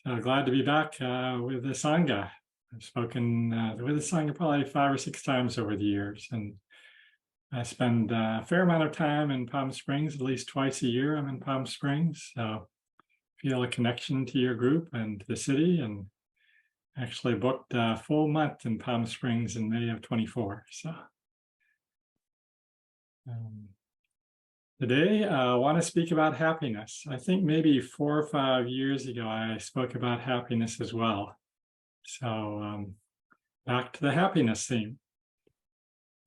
So glad to be back with the sangha. I've spoken with the sangha probably 5 or 6 times over the years, and I spend a fair amount of time in Palm Springs. At least twice a year I'm in Palm Springs, so feel a connection to your group and to the city, and actually booked a full month in Palm Springs in May of 24. So today I want to speak about happiness. I think maybe 4 or 5 years ago I spoke about happiness as well. So back to the happiness theme.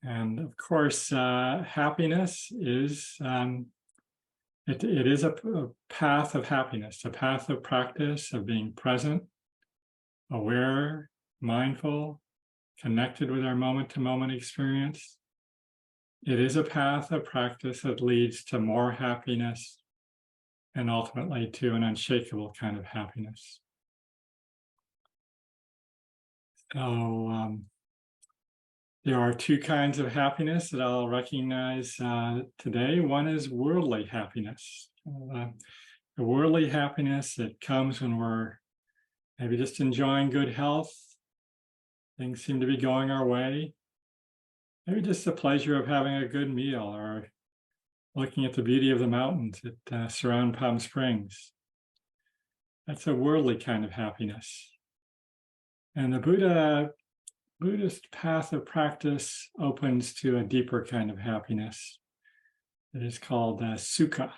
And of course, happiness is, it is a path of happiness, a path of practice, of being present, aware, mindful, connected with our moment-to-moment experience. It is a path of practice that leads to more happiness and ultimately to an unshakable kind of happiness. So there are two kinds of happiness that I'll recognize today. One is worldly happiness. The worldly happiness that comes when we're maybe just enjoying good health. Things seem to be going our way. Maybe just the pleasure of having a good meal or looking at the beauty of the mountains that surround Palm Springs. That's a worldly kind of happiness. And the Buddhist path of practice opens to a deeper kind of happiness that is called sukha.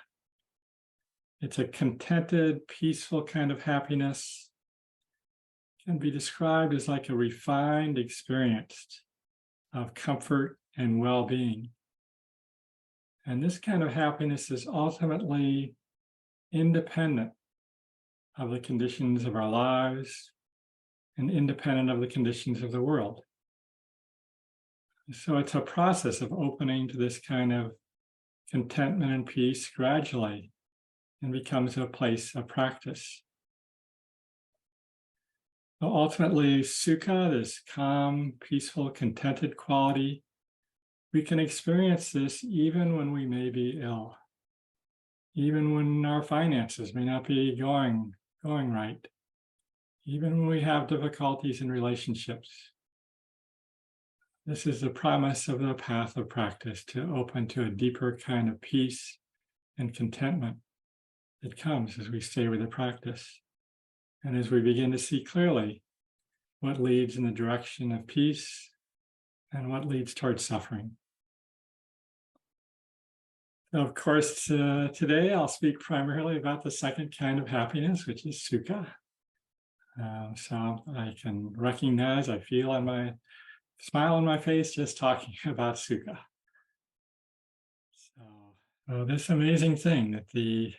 It's a contented, peaceful kind of happiness. It can be described as like a refined experience of comfort and well-being. And this kind of happiness is ultimately independent of the conditions of our lives and independent of the conditions of the world. So it's a process of opening to this kind of contentment and peace gradually, and becomes a place of practice. So ultimately, sukha, this calm, peaceful, contented quality, we can experience this even when we may be ill, even when our finances may not be going right, even when we have difficulties in relationships. This is the promise of the path of practice, to open to a deeper kind of peace and contentment that comes as we stay with the practice. And as we begin to see clearly what leads in the direction of peace and what leads towards suffering. So of course, today I'll speak primarily about the second kind of happiness, which is sukha. So I can recognize, I feel on my smile on my face just talking about sukha. So this amazing thing that the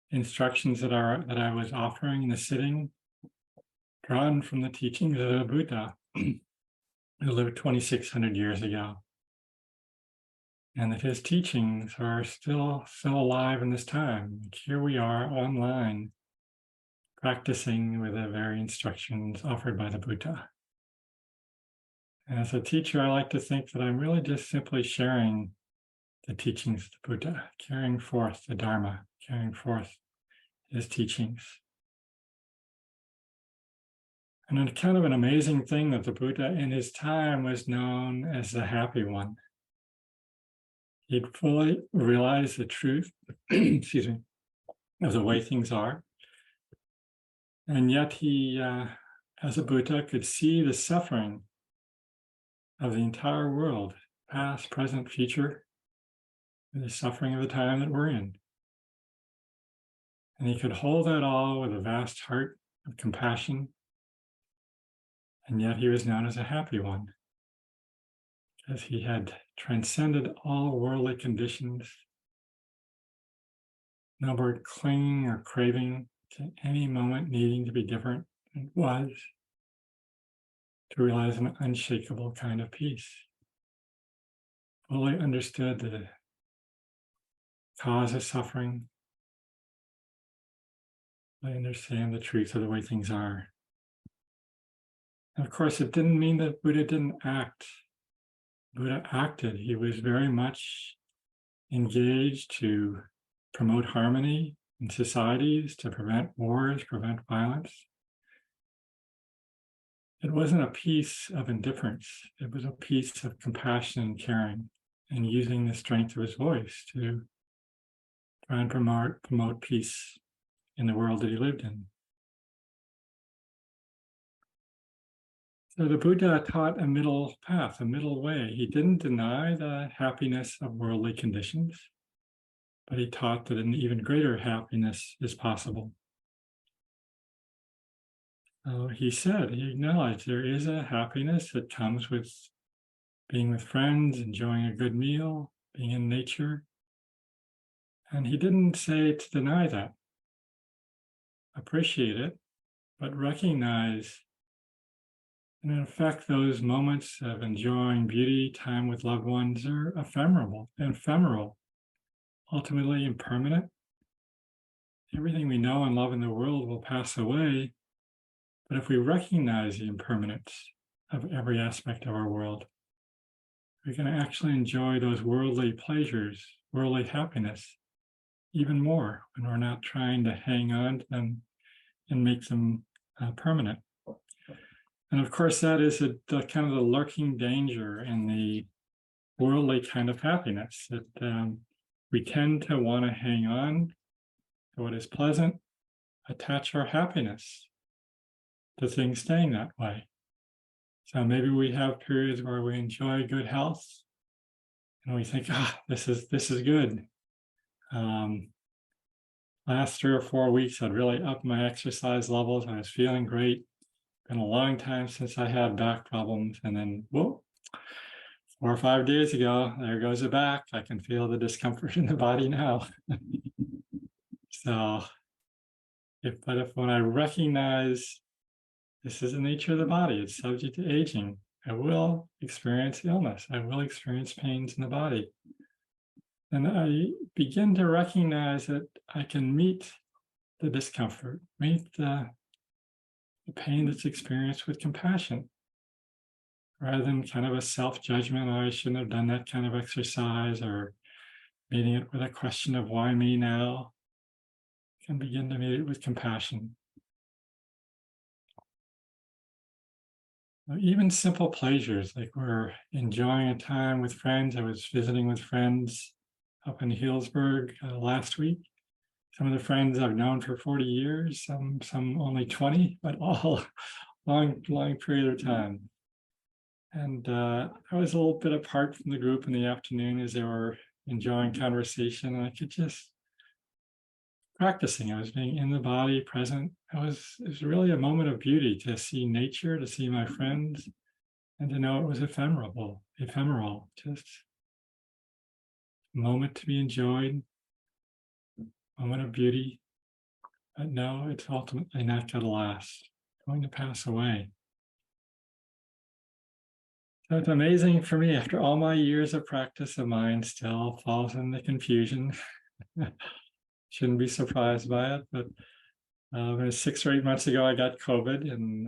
instructions that I was offering in the sitting, drawn from the teachings of the Buddha, who lived 2,600 years ago, and that his teachings are still alive in this time. Like here we are online, practicing with the very instructions offered by the Buddha. And as a teacher, I like to think that I'm really just simply sharing the teachings of the Buddha, carrying forth the Dharma, carrying forth his teachings. And it's kind of an amazing thing that the Buddha in his time was known as the happy one. He'd fully realized the truth, excuse me, of the way things are. And yet he, as a Buddha, could see the suffering of the entire world, past, present, future, the suffering of the time that we're in. And he could hold that all with a vast heart of compassion. And yet he was known as a happy one, because he had transcended all worldly conditions, no more clinging or craving to any moment needing to be different than it was, to realize an unshakable kind of peace. Fully understood the cause of suffering. I understand the truth of the way things are. And of course, it didn't mean that Buddha didn't act. Buddha acted. He was very much engaged to promote harmony in societies to prevent wars, prevent violence. It wasn't a peace of indifference. It was a peace of compassion and caring, and using the strength of his voice to try and promote peace in the world that he lived in. So the Buddha taught a middle path, a middle way. He didn't deny the happiness of worldly conditions, but he taught that an even greater happiness is possible. He acknowledged there is a happiness that comes with being with friends, enjoying a good meal, being in nature. And he didn't say to deny that. Appreciate it, but recognize, and in effect, those moments of enjoying beauty, time with loved ones are ephemeral, ultimately impermanent. Everything we know and love in the world will pass away, but if we recognize the impermanence of every aspect of our world, we can actually enjoy those worldly pleasures, worldly happiness, even more when we're not trying to hang on to them and make them permanent. And of course, that is the kind of the lurking danger in the worldly kind of happiness, that we tend to want to hang on to what is pleasant, attach our happiness to things staying that way. So maybe we have periods where we enjoy good health and we think, this is good. Last 3 or 4 weeks, I'd really upped my exercise levels. I was feeling great. Been a long time since I had back problems. And then, whoa, 4 or 5 days ago, there goes the back. I can feel the discomfort in the body now. So, when I recognize this is the nature of the body, it's subject to aging, I will experience illness. I will experience pains in the body. And I begin to recognize that I can meet the discomfort, meet the pain that's experienced with compassion, rather than kind of a self-judgment, I shouldn't have done that kind of exercise, or meeting it with a question of why me now. I can begin to meet it with compassion. Even simple pleasures, like we're enjoying a time with friends. I was visiting with friends up in Healdsburg last week. Some of the friends I've known for 40 years, some only 20, but all long period of time. And I was a little bit apart from the group in the afternoon as they were enjoying conversation, and I could just practicing. I was being in the body, present. It was really a moment of beauty to see nature, to see my friends, and to know it was ephemeral, just a moment to be enjoyed, moment of beauty. But no, it's ultimately not going to last, going to pass away. So it's amazing for me, after all my years of practice, of mine still falls into confusion. Shouldn't be surprised by it, but 6 or 8 months ago, I got COVID, and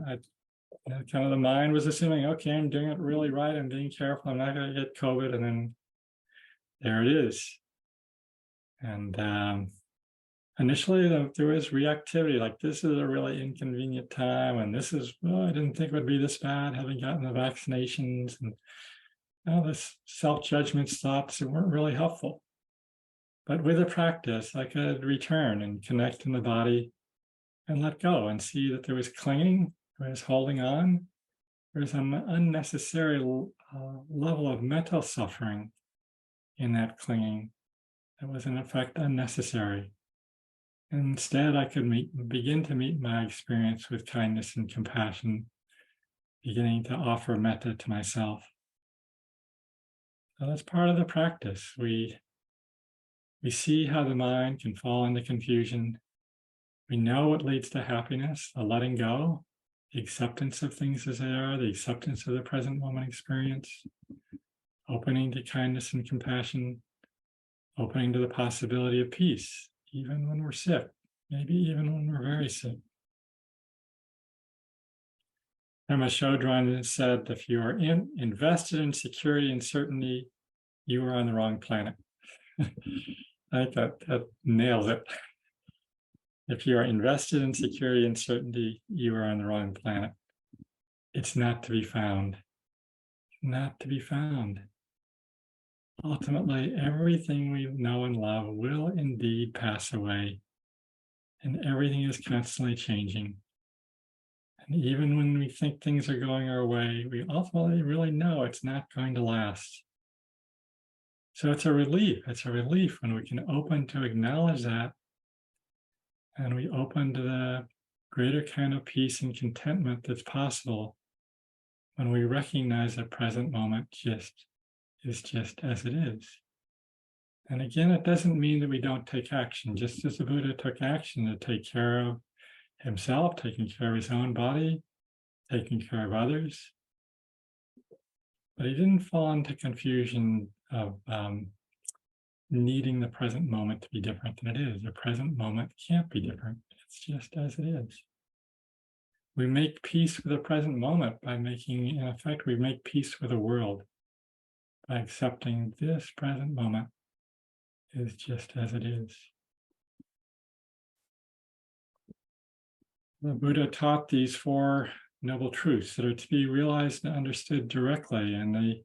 kind of the mind was assuming, okay, I'm doing it really right, I'm being careful, I'm not going to get COVID, and then there it is. And initially, there was reactivity, like this is a really inconvenient time, and this is, I didn't think it would be this bad, having gotten the vaccinations, and this self-judgment thoughts that weren't really helpful. But with the practice, I could return and connect in the body and let go and see that there was clinging, there was holding on. There was an unnecessary level of mental suffering in that clinging that was in effect unnecessary. And instead, I could begin to meet my experience with kindness and compassion, beginning to offer metta to myself. So that's part of the practice. We see how the mind can fall into confusion. We know what leads to happiness, the letting go, the acceptance of things as they are, the acceptance of the present moment experience, opening to kindness and compassion, opening to the possibility of peace, even when we're sick, maybe even when we're very sick. Dharma Shodron said, if you are invested in security and certainty, you are on the wrong planet. I think that nails it. If you are invested in security and certainty, you are on the wrong planet. It's not to be found. Not to be found. Ultimately, everything we know and love will indeed pass away, and everything is constantly changing. And even when we think things are going our way, we ultimately really know it's not going to last. So it's a relief. It's a relief when we can open to acknowledge that, and we open to the greater kind of peace and contentment that's possible when we recognize that present moment is just as it is. And again, it doesn't mean that we don't take action. Just as the Buddha took action to take care of himself, taking care of his own body, taking care of others, but he didn't fall into confusion of needing the present moment to be different than it is. The present moment can't be different. It's just as it is. We make peace with the present moment by making, in effect, we make peace with the world by accepting this present moment is just as it is. The Buddha taught these four noble truths that are to be realized and understood directly, and they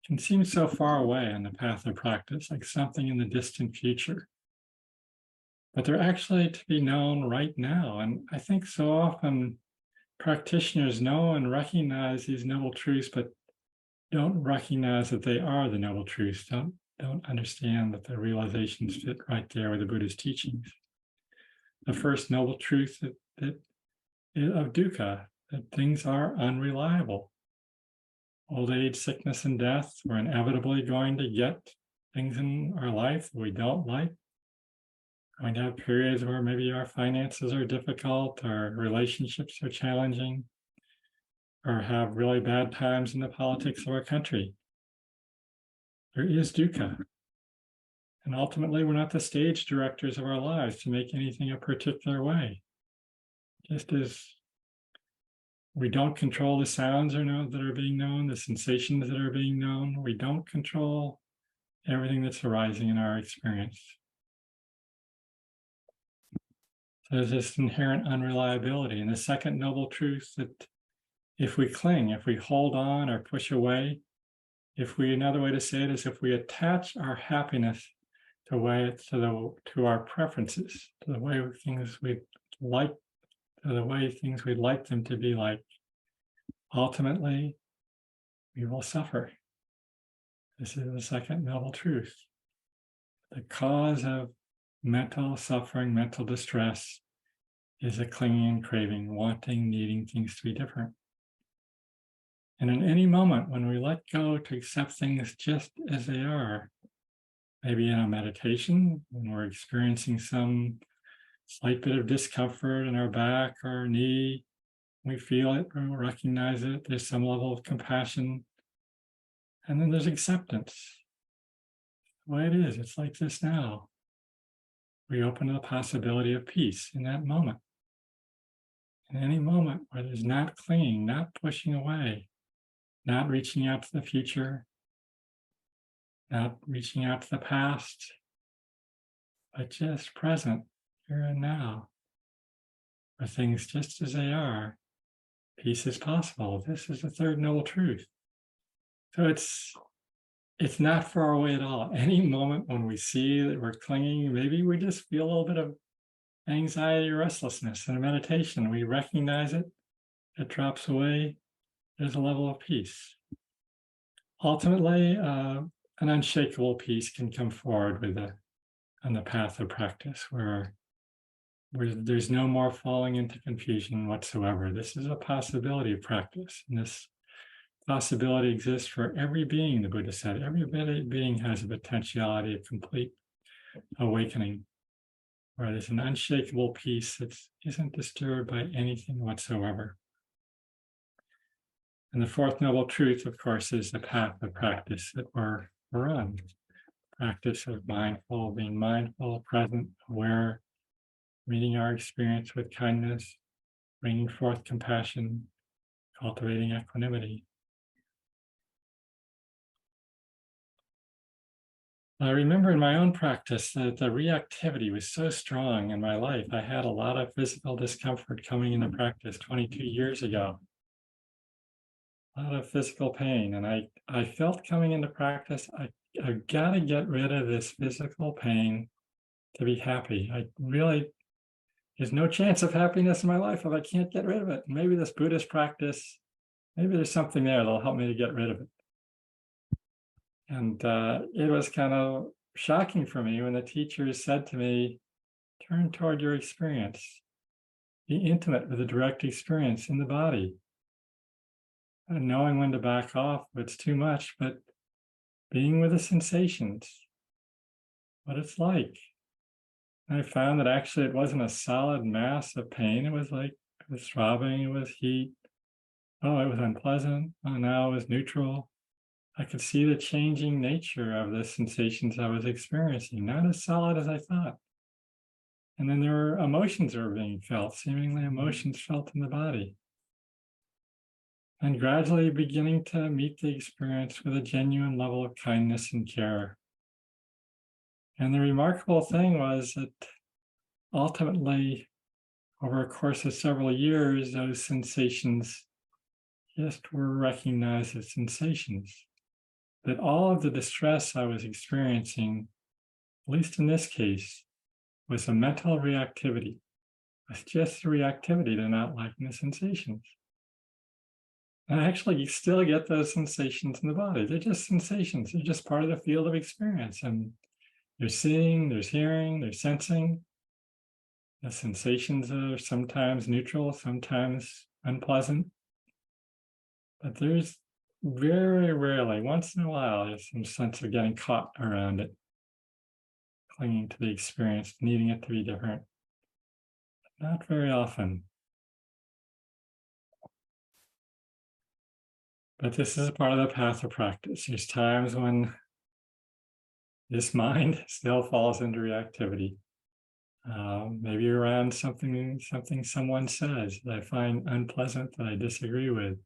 can seem so far away on the path of practice, like something in the distant future. But they're actually to be known right now. And I think so often practitioners know and recognize these noble truths, but don't recognize that they are the noble truths, don't understand that the realizations fit right there with the Buddha's teachings. The first noble truth that of dukkha, that things are unreliable. Old age, sickness, and death, we're inevitably going to get things in our life that we don't like. We're going to have periods where maybe our finances are difficult, our relationships are challenging, or have really bad times in the politics of our country. There is dukkha. And ultimately, we're not the stage directors of our lives to make anything a particular way. Just as we don't control the sounds that are being known, the sensations that are being known, we don't control everything that's arising in our experience. So there's this inherent unreliability. And the second noble truth that if we cling, if we hold on or push away, another way to say it is if we attach our happiness to our preferences, to the way things we'd like, to the way things we'd like them to be like, ultimately, we will suffer. This is the second noble truth. The cause of mental suffering, mental distress, is a clinging and craving, wanting, needing things to be different. And in any moment when we let go to accept things just as they are, maybe in a meditation, when we're experiencing some slight bit of discomfort in our back or our knee, we feel it, we recognize it, there's some level of compassion, and then there's acceptance. The way it is, it's like this now. We open to the possibility of peace in that moment. In any moment where there's not clinging, not pushing away, not reaching out to the future, not reaching out to the past, but just present, here and now, where things just as they are, peace is possible. This is the third noble truth. So it's not far away at all. Any moment when we see that we're clinging, maybe we just feel a little bit of anxiety or restlessness in a meditation. We recognize it, it drops away, there's a level of peace. Ultimately, an unshakable peace can come forward on the path of practice where there's no more falling into confusion whatsoever. This is a possibility of practice. And this possibility exists for every being, the Buddha said. Every being has a potentiality of complete awakening, where there's an unshakable peace that isn't disturbed by anything whatsoever. And the fourth noble truth, of course, is the path of practice that we're on. Practice of being mindful, present, aware, meeting our experience with kindness, bringing forth compassion, cultivating equanimity. I remember in my own practice that the reactivity was so strong in my life. I had a lot of physical discomfort coming into practice 22 years ago, a lot of physical pain. And I felt coming into practice, I've got to get rid of this physical pain to be happy. There's no chance of happiness in my life if I can't get rid of it. Maybe this Buddhist practice, maybe there's something there that'll help me to get rid of it. And it was kind of shocking for me when the teachers said to me, turn toward your experience, be intimate with the direct experience in the body. And knowing when to back off if it's too much, but being with the sensations, what it's like. And I found that actually it wasn't a solid mass of pain. It was throbbing, it was heat. Oh, it was unpleasant. Oh, now it was neutral. I could see the changing nature of the sensations I was experiencing, not as solid as I thought. And then there were emotions that were being felt, seemingly emotions felt in the body. And gradually beginning to meet the experience with a genuine level of kindness and care. And the remarkable thing was that ultimately, over a course of several years, those sensations just were recognized as sensations. That all of the distress I was experiencing, at least in this case, was a mental reactivity. It's just a reactivity to not liking the sensations. And actually, you still get those sensations in the body. They're just sensations. They're just part of the field of experience. And there's seeing, there's hearing, there's sensing. The sensations are sometimes neutral, sometimes unpleasant. But there's very rarely, once in a while, there's some sense of getting caught around it, clinging to the experience, needing it to be different. Not very often. But this is a part of the path of practice. There's times when this mind still falls into reactivity. Maybe around something someone says that I find unpleasant, that I disagree with.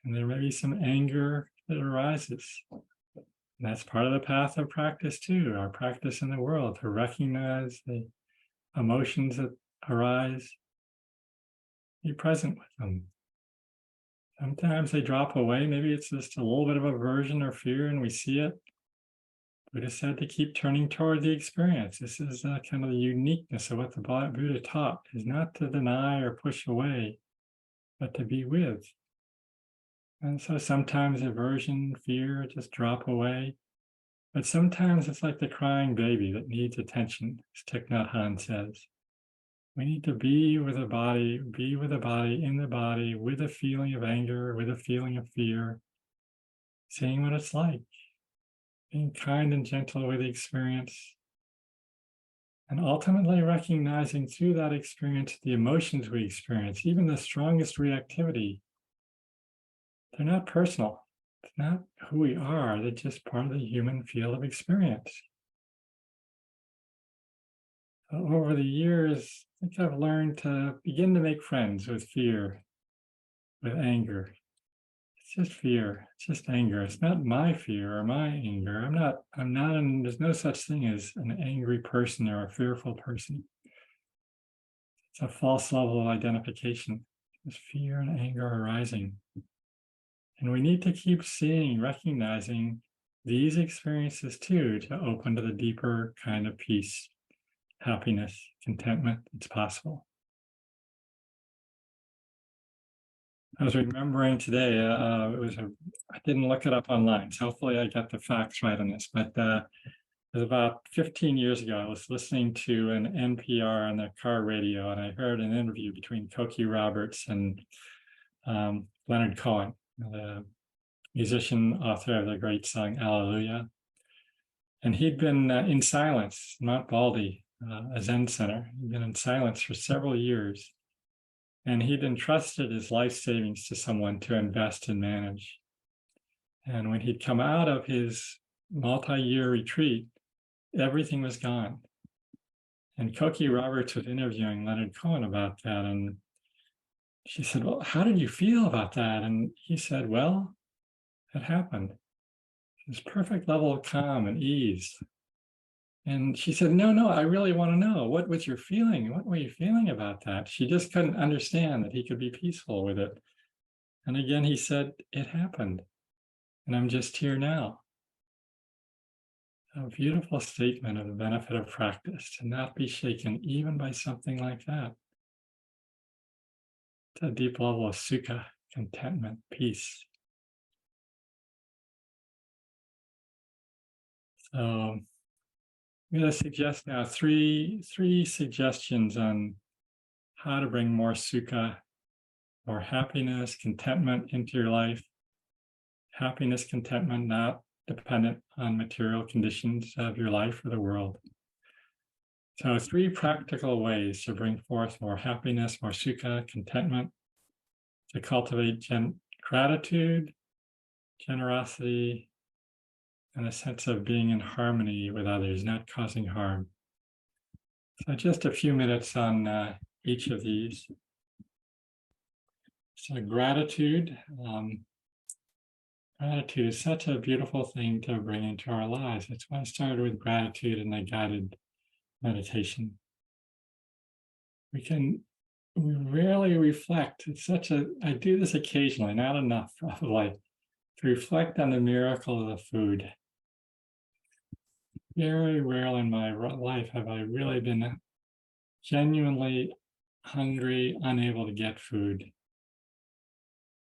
And there may be some anger that arises. And that's part of the path of practice too, our practice in the world, to recognize the emotions that arise, be present with them. Sometimes they drop away. Maybe it's just a little bit of aversion or fear and we see it. Buddha said to keep turning toward the experience. This is kind of the uniqueness of what the Buddha taught, is not to deny or push away, but to be with. And so sometimes aversion, fear just drop away. But sometimes it's like the crying baby that needs attention, as Thich Nhat Hanh says. We need to be with the body, in the body, with a feeling of anger, with a feeling of fear, seeing what it's like, being kind and gentle with the experience, and ultimately recognizing through that experience the emotions we experience, even the strongest reactivity. They're not personal. It's not who we are. They're just part of the human field of experience. So over the years, I think I've learned to begin to make friends with fear, with anger. It's just fear. It's just anger. It's not my fear or my anger. There's no such thing as an angry person or a fearful person. It's a false level of identification. There's fear and anger arising. And we need to keep seeing, recognizing these experiences too, to open to the deeper kind of peace, happiness, contentment that's possible. I was remembering today, I didn't look it up online, so hopefully I got the facts right on this, but it was about 15 years ago, I was listening to an NPR on the car radio, and I heard an interview between Cokie Roberts and Leonard Cohen, the musician, author of the great song, Alleluia. And he'd been in silence, Mount Baldy, a Zen center. He'd been in silence for several years. And he'd entrusted his life savings to someone to invest and manage. And when he'd come out of his multi-year retreat, everything was gone. And Cokie Roberts was interviewing Leonard Cohen about that. And she said, well, how did you feel about that? And he said, well, it happened. this perfect level of calm and ease. And she said, no, I really want to know, what was your feeling? What were you feeling about that? She just couldn't understand that he could be peaceful with it. And again, he said, it happened, and I'm just here now. A beautiful statement of the benefit of practice, to not be shaken even by something like that. It's a deep level of sukha, contentment, peace. So I'm going to suggest now three suggestions on how to bring more sukha, more happiness, contentment into your life. Happiness, contentment, not dependent on material conditions of your life or the world. So 3 practical ways to bring forth more happiness, more sukha, contentment, to cultivate gratitude, generosity, and a sense of being in harmony with others, not causing harm. So just a few minutes on each of these. So gratitude. Gratitude is such a beautiful thing to bring into our lives. That's why I started with gratitude and the guided meditation. We rarely reflect. I do this occasionally, not enough probably, to reflect on the miracle of the food. Very rarely in my life have I really been genuinely hungry, unable to get food.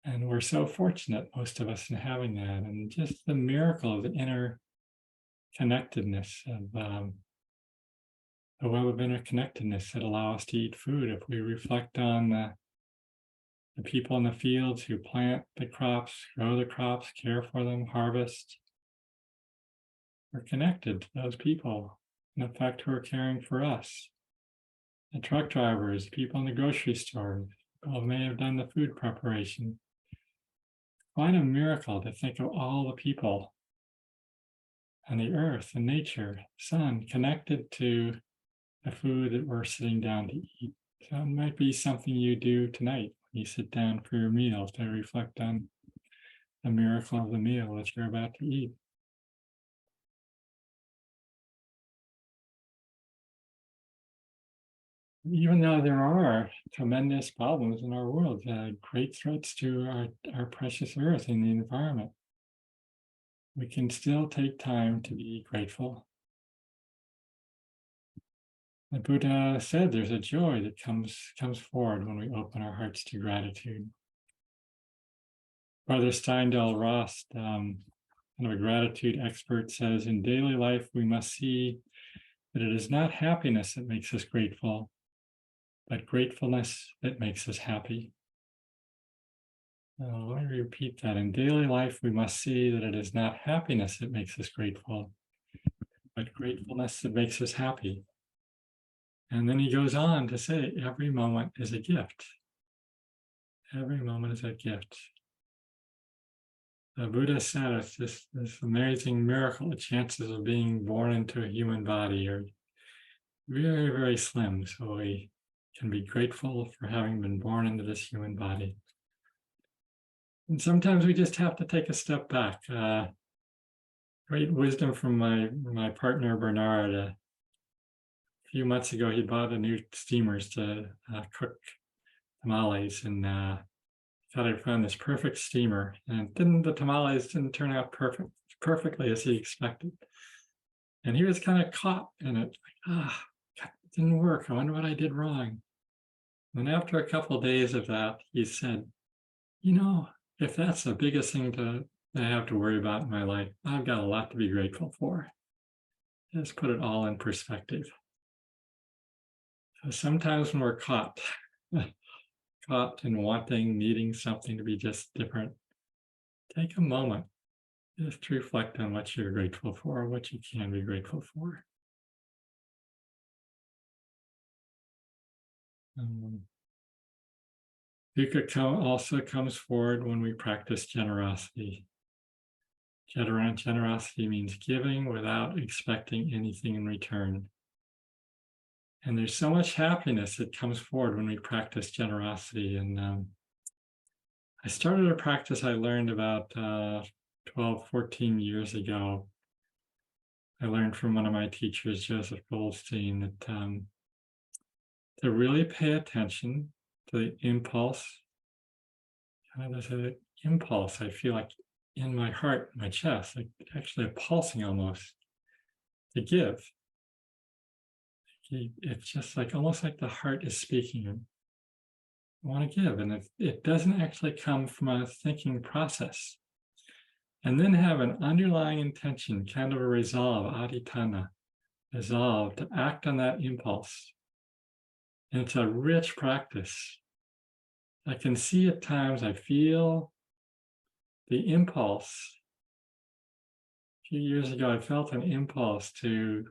And we're so fortunate, most of us, in having that. And just the miracle of the inner connectedness of the web of interconnectedness that allow us to eat food. If we reflect on the people in the fields who plant the crops, grow the crops, care for them, harvest, we're connected to those people, in fact, who are caring for us. The truck drivers, people in the grocery store, people who may have done the food preparation. Quite a miracle to think of all the people on the earth and nature, sun, connected to the food that we're sitting down to eat. So it might be something you do tonight when you sit down for your meal, to reflect on the miracle of the meal that you're about to eat. Even though there are tremendous problems in our world, great threats to our precious earth and the environment, we can still take time to be grateful. The Buddha said there's a joy that comes forward when we open our hearts to gratitude. Brother Steindl Rast, kind of a gratitude expert, says, in daily life, we must see that it is not happiness that makes us grateful, but gratefulness that makes us happy. Let me repeat that. In daily life, we must see that it is not happiness that makes us grateful, but gratefulness that makes us happy. And then he goes on to say, every moment is a gift. Every moment is a gift. The Buddha said it's this amazing miracle. The chances of being born into a human body are very, very slim. So we can be grateful for having been born into this human body. And sometimes we just have to take a step back. Great wisdom from my partner, Bernard. A few months ago, he bought a new steamers to cook tamales, and thought I found this perfect steamer. And the tamales didn't turn out perfectly as he expected. And he was kind of caught in it. Like, it didn't work. I wonder what I did wrong. And after a couple of days of that, he said, if that's the biggest thing that I have to worry about in my life, I've got a lot to be grateful for. Just put it all in perspective. So sometimes when we're caught in needing something to be just different, take a moment just to reflect on what you're grateful for, what you can be grateful for. Dukkha also comes forward when we practice generosity. Generosity means giving without expecting anything in return. And there's so much happiness that comes forward when we practice generosity. And I started a practice I learned about 12, 14 years ago, I learned from one of my teachers, Joseph Goldstein, that to really pay attention to the impulse. There's an impulse I feel like in my heart, my chest, like actually a pulsing almost to give. It's just like almost like the heart is speaking. I want to give, and it doesn't actually come from a thinking process. And then have an underlying intention, kind of a resolve, adhitthana, resolve to act on that impulse. And it's a rich practice. I can see at times I feel the impulse. A few years ago, I felt an impulse to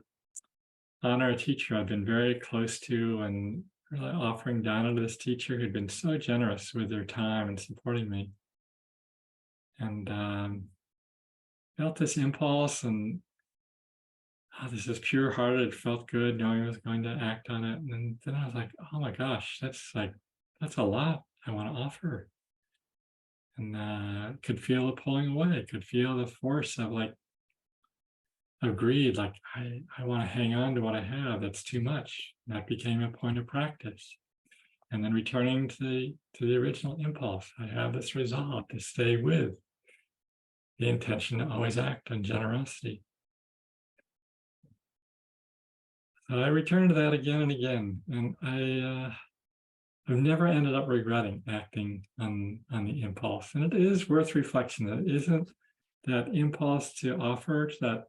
honor a teacher I've been very close to and really offering dana to this teacher who'd been so generous with their time and supporting me. And felt this impulse, and this is pure hearted. It felt good knowing I was going to act on it. And then I was like, oh my gosh, that's a lot I want to offer. And could feel it pulling away, could feel the force of greed, like I want to hang on to what I have, that's too much. And that became a point of practice. And then returning to the original impulse, I have this resolve to stay with the intention to always act on generosity. So I return to that again and again, and I've never ended up regretting acting on the impulse. And it is worth reflection. It isn't that impulse to offer to that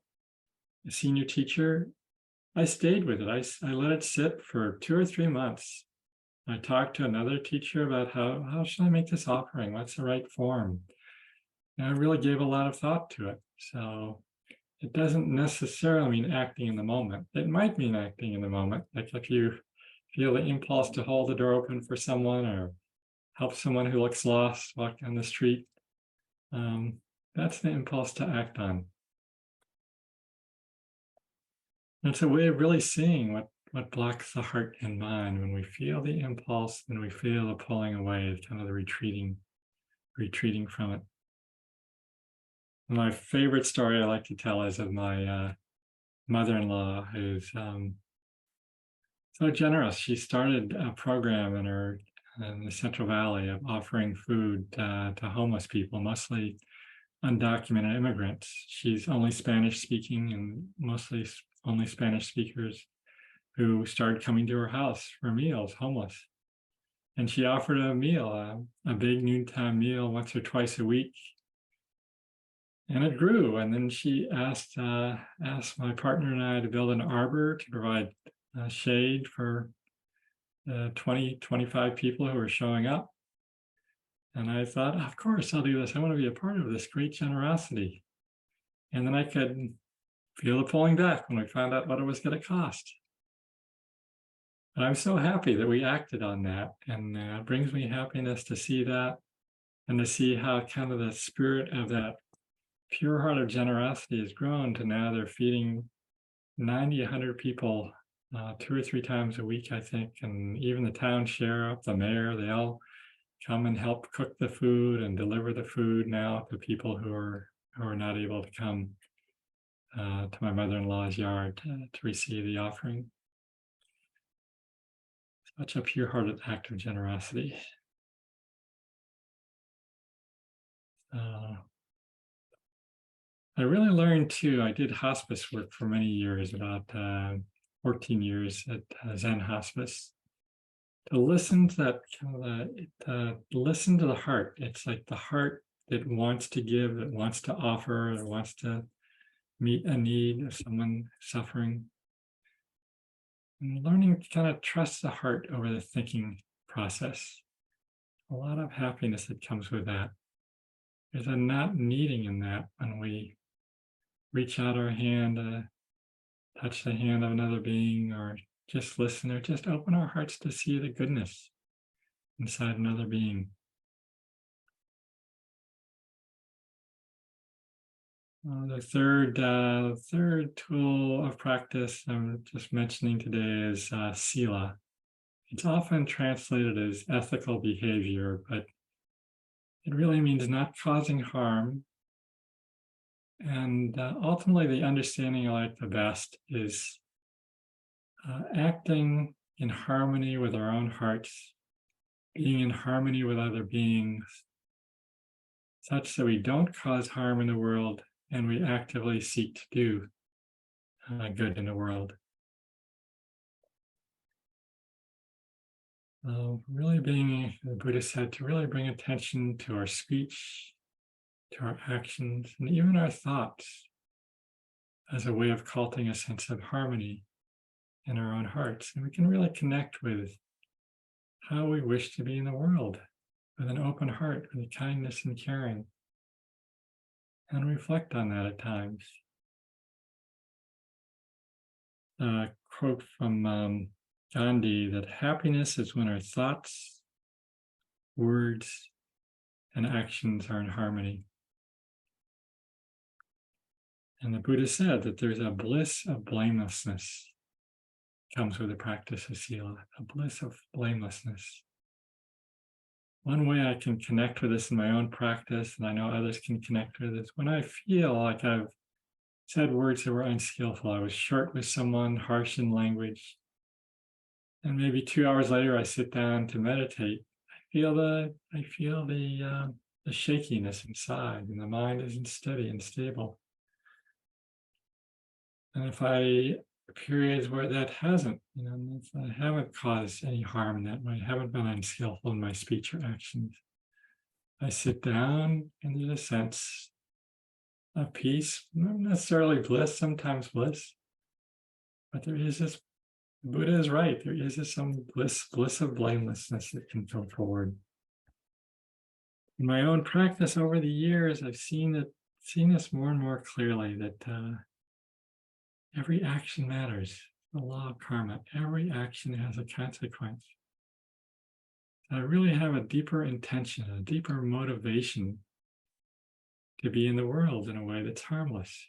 senior teacher. I stayed with it. I let it sit for 2 or 3 months. I talked to another teacher about how should I make this offering? What's the right form? And I really gave a lot of thought to it. So it doesn't necessarily mean acting in the moment. It might mean acting in the moment. Like if you feel the impulse to hold the door open for someone or help someone who looks lost walk down the street, that's the impulse to act on. And it's a way of really seeing what blocks the heart and mind. When we feel the impulse, then we feel the pulling away, kind of the retreating from it. My favorite story I like to tell is of my mother-in-law, who's so generous. She started a program in the Central Valley of offering food to homeless people, mostly undocumented immigrants. She's only Spanish speaking, and mostly only Spanish speakers who started coming to her house for meals, homeless. And she offered a meal, a big noontime meal once or twice a week. And it grew. And then she asked my partner and I to build an arbor to provide shade for 20, 25 people who were showing up. And I thought, of course, I'll do this. I want to be a part of this great generosity. And then I could feel the pulling back when we found out what it was going to cost. And I'm so happy that we acted on that. And it brings me happiness to see that and to see how kind of the spirit of that pure heart of generosity has grown to now they're feeding 90, 100 people 2 or 3 times a week, I think. And even the town sheriff, the mayor, they all come and help cook the food and deliver the food now to people who are not able to come to my mother-in-law's yard to receive the offering. Such a pure-hearted act of generosity. I really learned too, I did hospice work for many years, about 14 years at Zen Hospice, to listen to that kind of listen to the heart. It's like the heart that wants to give, that wants to offer, that wants to meet a need of someone suffering. And learning to kind of trust the heart over the thinking process. A lot of happiness that comes with that. There's a not needing in that when we reach out our hand to touch the hand of another being, or just listen, or just open our hearts to see the goodness inside another being. The third tool of practice I'm just mentioning today is sila. It's often translated as ethical behavior, but it really means not causing harm And ultimately, the understanding I like the best is acting in harmony with our own hearts, being in harmony with other beings, such that we don't cause harm in the world and we actively seek to do good in the world. Really being, the Buddha said, to really bring attention to our speech, to our actions, and even our thoughts as a way of cultivating a sense of harmony in our own hearts. And we can really connect with how we wish to be in the world with an open heart, with kindness and caring, and reflect on that at times. A quote from Gandhi that happiness is when our thoughts, words, and actions are in harmony. And the Buddha said that there's a bliss of blamelessness comes with the practice of sila, a bliss of blamelessness. One way I can connect with this in my own practice, and I know others can connect with this, when I feel like I've said words that were unskillful, I was short with someone, harsh in language, and maybe 2 hours later I sit down to meditate, I feel the shakiness inside, and the mind isn't steady and stable. And if periods where that hasn't, if I haven't caused any harm in that way, I haven't been unskillful in my speech or actions, I sit down and there's a sense of peace, not necessarily bliss, sometimes bliss, but there is this, Buddha is right, there is some bliss of blamelessness that can come forward. In my own practice over the years, I've seen this more and more clearly, that every action matters. The law of karma, every action has a consequence. I really have a deeper intention, a deeper motivation to be in the world in a way that's harmless.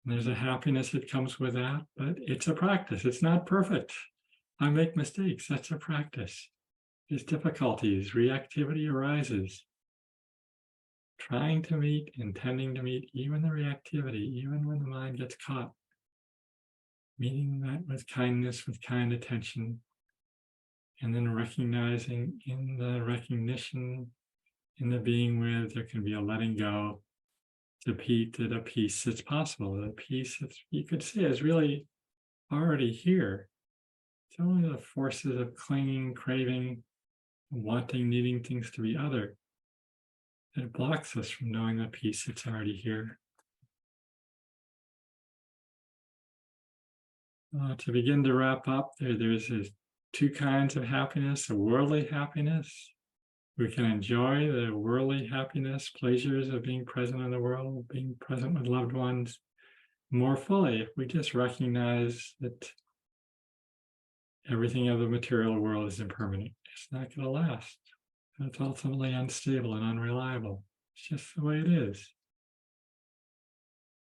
And there's a happiness that comes with that, but it's a practice. It's not perfect. I make mistakes. That's a practice. There's difficulties, reactivity arises. Trying to meet, intending to meet even the reactivity, even when the mind gets caught. Meeting that with kindness, with kind attention, and then recognizing in the recognition, in the being with, there can be a letting go, to a peace that's possible, a peace that you could say is really already here. It's only the forces of clinging, craving, wanting, needing things to be other that blocks us from knowing the peace that's already here. To begin to wrap up, there's two kinds of happiness: a worldly happiness. We can enjoy the worldly happiness, pleasures of being present in the world, being present with loved ones more fully if we just recognize that everything of the material world is impermanent. It's not going to last. It's ultimately unstable and unreliable. It's just the way it is.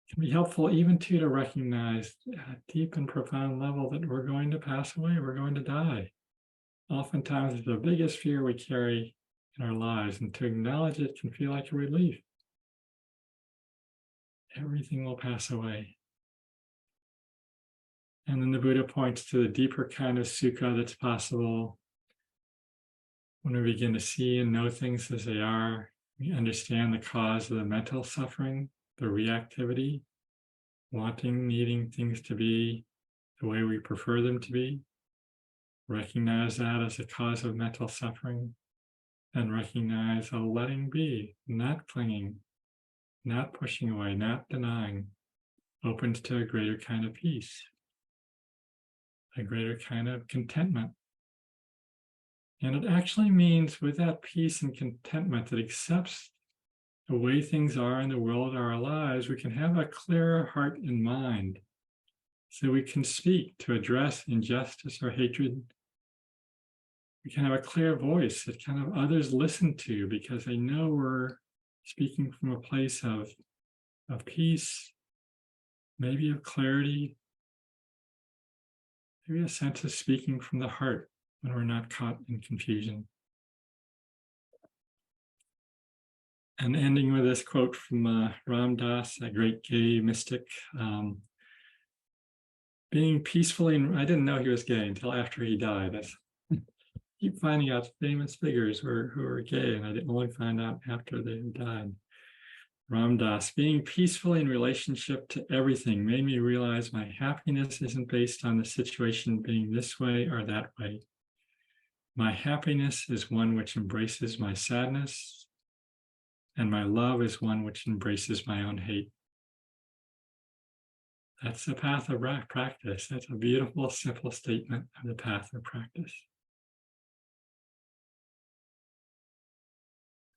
It can be helpful even to recognize at a deep and profound level that we're going to pass away, we're going to die. Oftentimes it's the biggest fear we carry in our lives, and to acknowledge it can feel like a relief. Everything will pass away. And then the Buddha points to the deeper kind of sukha that's possible when we begin to see and know things as they are. We understand the cause of the mental suffering, the reactivity, wanting, needing things to be the way we prefer them to be. Recognize that as a cause of mental suffering, and recognize a letting be, not clinging, not pushing away, not denying, opens to a greater kind of peace, a greater kind of contentment. And it actually means, with that peace and contentment that accepts the way things are in the world of our lives, we can have a clearer heart and mind, so we can speak to address injustice or hatred. We can have a clear voice that kind of others listen to because they know we're speaking from a place of peace, maybe of clarity, maybe a sense of speaking from the heart when we're not caught in confusion. And ending with this quote from Ram Dass, a great gay mystic. Being peacefully, I didn't know he was gay until after he died. I keep finding out famous figures who are gay, and I didn't only find out after they died. Ram Dass, being peaceful in relationship to everything made me realize my happiness isn't based on the situation being this way or that way. My happiness is one which embraces my sadness, and my love is one which embraces my own hate. That's the path of practice. That's a beautiful, simple statement of the path of practice.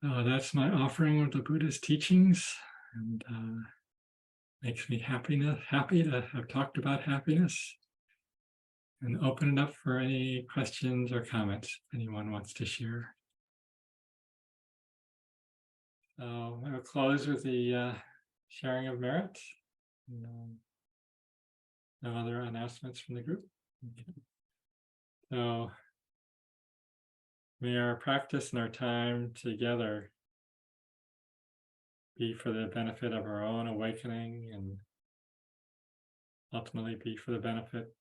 That's my offering of the Buddha's teachings, and makes me happy to have talked about happiness, and open it up for any questions or comments if anyone wants to share. So I'll close with the sharing of merit. No other announcements from the group. Okay. So may our practice and our time together be for the benefit of our own awakening, and ultimately be for the benefit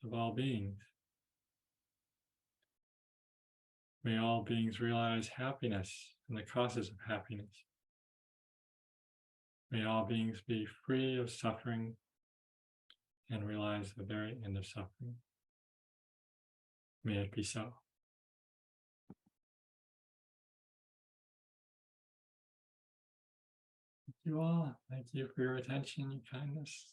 of all beings. May all beings realize happiness and the causes of happiness. May all beings be free of suffering and realize the very end of suffering. May it be so. Thank you all. Thank you for your attention and kindness.